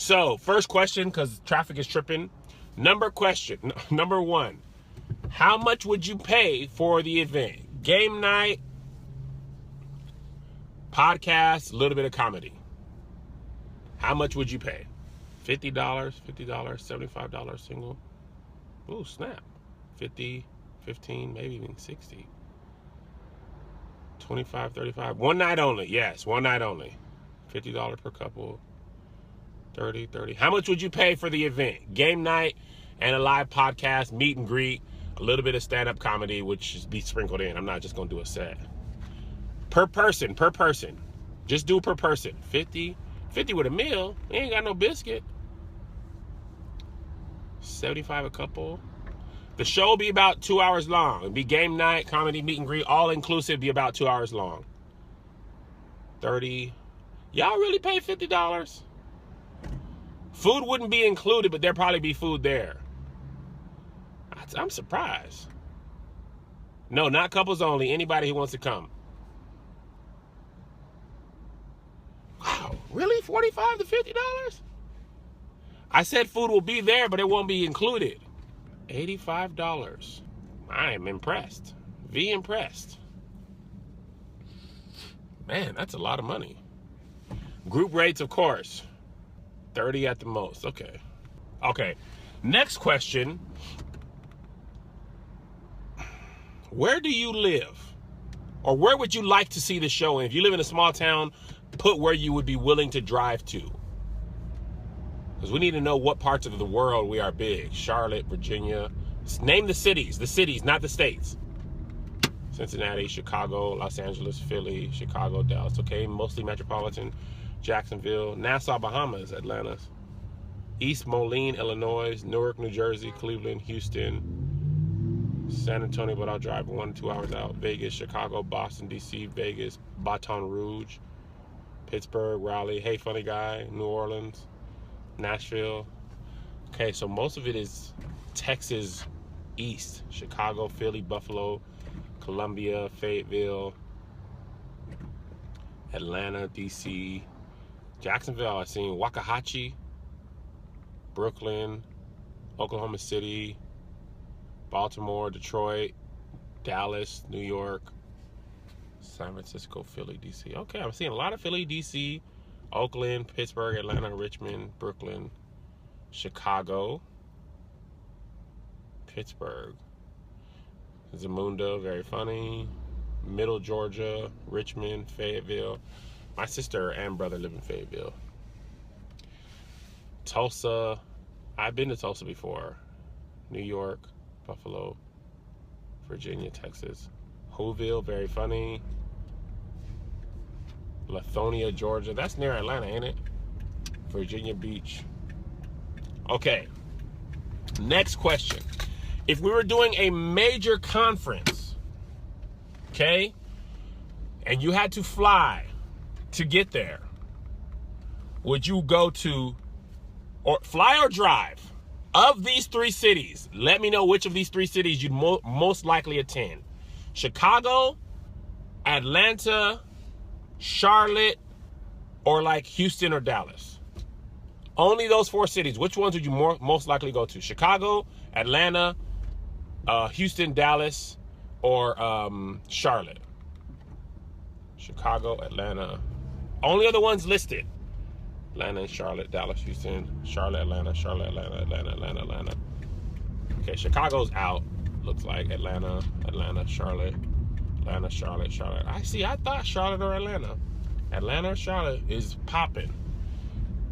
So, first question, because traffic is tripping. Number one, how much would you pay for the event? Game night, podcast, a little bit of comedy. How much would you pay? $50, $75 single. Ooh, snap. 50, 15, maybe even 60. 25, 35. One night only. Yes, one night only. $50 per couple. 30. How much would you pay for the event? Game night and a live podcast, meet and greet, a little bit of stand-up comedy, which is be sprinkled in. I'm not just going to do a set. Per person. Just do per person. 50 with a meal. We ain't got no biscuit. 75 a couple. The show will be about 2 hours long. It'll be game night, comedy, meet and greet, all inclusive, be about 2 hours long. 30. Y'all really pay $50? Food wouldn't be included, but there'd probably be food there. I'm surprised. No, not couples only. Anybody who wants to come. Wow, really? $45 to $50? I said food will be there, but it won't be included. $85. I am impressed. Impressed. Man, that's a lot of money. Group rates, of course. 30 at the most. Okay. Next question. Where do you live? Or where would you like to see the show? And if you live in a small town, put where you would be willing to drive to. Because we need to know what parts of the world we are big. Charlotte, Virginia. Name the cities, not the states. Cincinnati, Chicago, Los Angeles, Philly, Chicago, Dallas. Okay, mostly metropolitan. Jacksonville, Nassau, Bahamas, Atlanta, East Moline, Illinois, Newark, New Jersey, Cleveland, Houston, San Antonio, but I'll drive 1 to 2 hours out. Vegas, Chicago, Boston, DC, Vegas, Baton Rouge, Pittsburgh, Raleigh, Hey Funny Guy, New Orleans, Nashville. Okay, so most of it is Texas East, Chicago, Philly, Buffalo, Columbia, Fayetteville, Atlanta, DC, Jacksonville, I've seen Waxahachie, Brooklyn, Oklahoma City, Baltimore, Detroit, Dallas, New York, San Francisco, Philly, DC. Okay, I'm seeing a lot of Philly, DC, Oakland, Pittsburgh, Atlanta, Richmond, Brooklyn, Chicago, Pittsburgh, Zamunda, very funny, Middle Georgia, Richmond, Fayetteville. My sister and brother live in Fayetteville. Tulsa, I've been to Tulsa before. New York, Buffalo, Virginia, Texas. Whoville, very funny. Lithonia, Georgia. That's near Atlanta, ain't it? Virginia Beach. Okay. Next question. If we were doing a major conference, okay, and you had to fly to get there, would you go to, or fly or drive? Of these 3 cities, let me know which of these 3 cities you'd most likely attend. Chicago, Atlanta, Charlotte, or like Houston or Dallas. Only those 4 cities. Which ones would you most likely go to? Chicago, Atlanta, Houston, Dallas, or Charlotte. Chicago, Atlanta. Only other ones listed. Atlanta and Charlotte, Dallas, Houston, Charlotte, Atlanta, Charlotte, Atlanta, Atlanta, Atlanta, Atlanta. Okay, Chicago's out. Looks like Atlanta, Charlotte, Atlanta, Charlotte, Charlotte. I thought Charlotte or Atlanta. Atlanta or Charlotte is popping.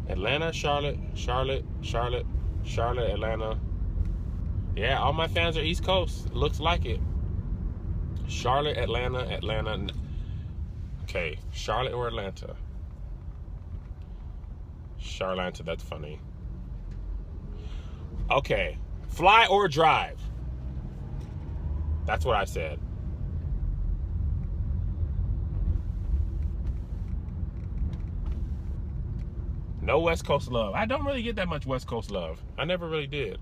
Atlanta, Charlotte, Atlanta. Yeah, all my fans are East Coast. Looks like it. Charlotte, Atlanta. Okay, Charlotte or Atlanta? Charlotte, that's funny. Okay, fly or drive? That's what I said. No West Coast love. I don't really get that much West Coast love. I never really did.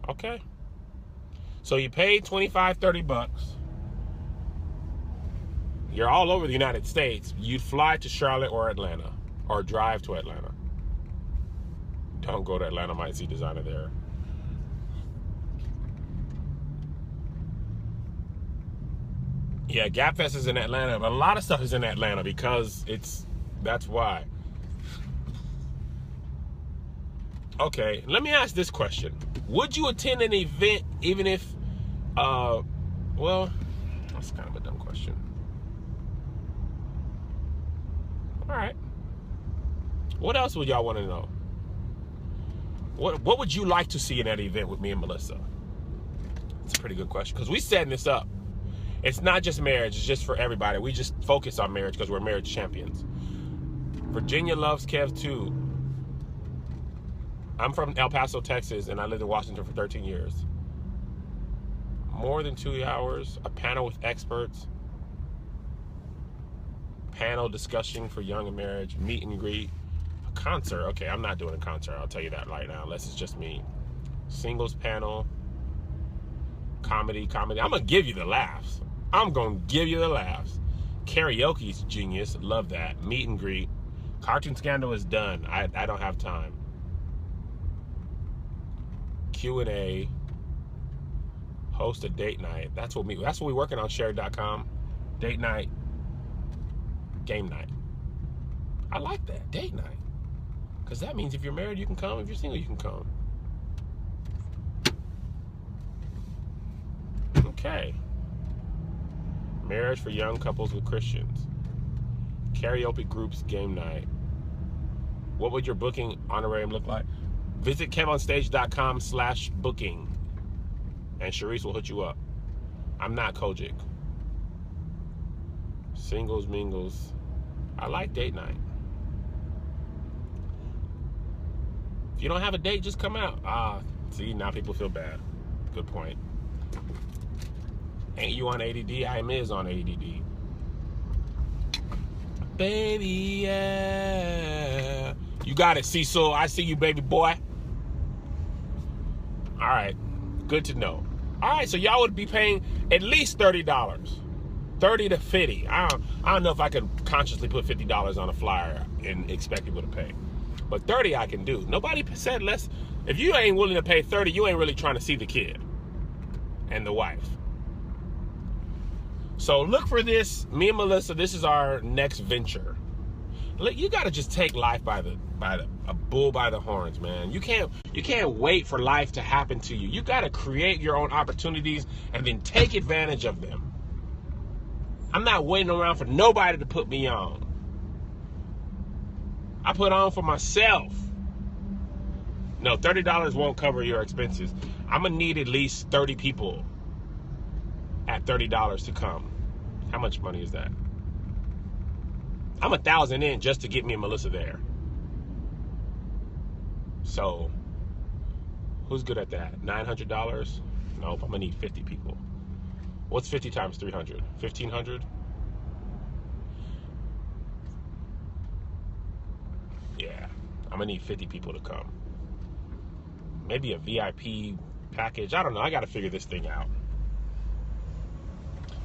Okay. So you paid $25, $30. You're all over the United States. You'd fly to Charlotte or Atlanta or drive to Atlanta. Don't go to Atlanta, might see designer there. Yeah, Gap Fest is in Atlanta, but a lot of stuff is in Atlanta because that's why. Okay, let me ask this question. Would you attend an event even if, well, that's kind of a dumb question. All right. What else would y'all want to know? What would you like to see in that event with me and Melissa? It's a pretty good question because we setting this up. It's not just marriage, it's just for everybody. We just focus on marriage because we're marriage champions. Virginia loves Kev too. I'm from El Paso, Texas, and I lived in Washington for 13 years. More than 2 hours, a panel with experts, panel discussion for young in marriage, meet and greet, a concert. Okay, I'm not doing a concert, I'll tell you that right now, unless it's just me. Singles panel, comedy. I'm gonna give you the laughs. Karaoke's genius, love that. Meet and greet. Cartoon Scandal is done. I don't have time. Q&A. Host a date night. That's what we're working on. Share.com. Date night. Game night. I like that. Date night. Because that means if you're married, you can come. If you're single, you can come. Okay. Marriage for young couples with Christians. Karaoke groups game night. What would your booking honorarium look like? Visit KevOnStage.com/booking. And Sharice will hook you up. I'm not Kojic. Singles, mingles. I like date night. If you don't have a date, just come out. See, now people feel bad. Good point. Ain't you on ADD? I is on ADD. Baby, yeah. You got it, Cecil. I see you, baby boy. All right. Good to know. All right, so y'all would be paying at least $30. $30 to $50. I don't know if I could consciously put $50 on a flyer and expect people to pay. But $30 I can do. Nobody said less. If you ain't willing to pay $30, you ain't really trying to see the kid and the wife. So look for this. Me and Melissa, this is our next venture. You got to just take life by the bull by the horns, man. You can't wait for life to happen to you. You got to create your own opportunities and then take advantage of them. I'm not waiting around for nobody to put me on. I put on for myself. No, $30 won't cover your expenses. I'm going to need at least 30 people at $30 to come. How much money is that? I'm 1,000 in just to get me and Melissa there. So, who's good at that? $900? Nope, I'm gonna need 50 people. What's 50 times 300? 1,500? Yeah, I'm gonna need 50 people to come. Maybe a VIP package. I don't know. I gotta figure this thing out.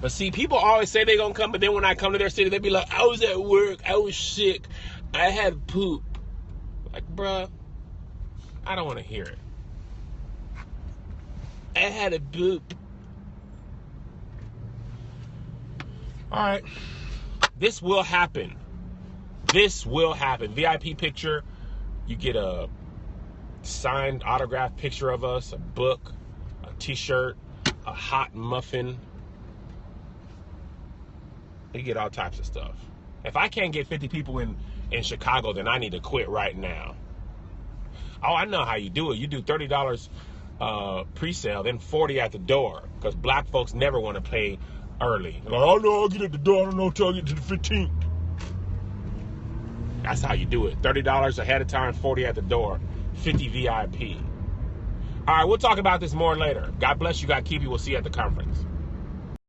But see, people always say they're gonna come, but then when I come to their city, they be like, I was at work, I was sick, I had poop. Like, bruh, I don't want to hear it. I had a poop. All right, this will happen. This will happen. VIP picture, you get a signed autographed picture of us, a book, a t-shirt, a hot muffin. You get all types of stuff. If I can't get 50 people in Chicago, then I need to quit right now. Oh, I know how you do it. You do $30 pre-sale, then $40 at the door, because black folks never want to pay early. Like, oh no, I'll get at the door. I don't know until I get to the 15th. That's how you do it. $30 ahead of time, $40 at the door, 50 VIP. All right, we'll talk about this more later. God bless you. God keep you. We'll see you at the conference.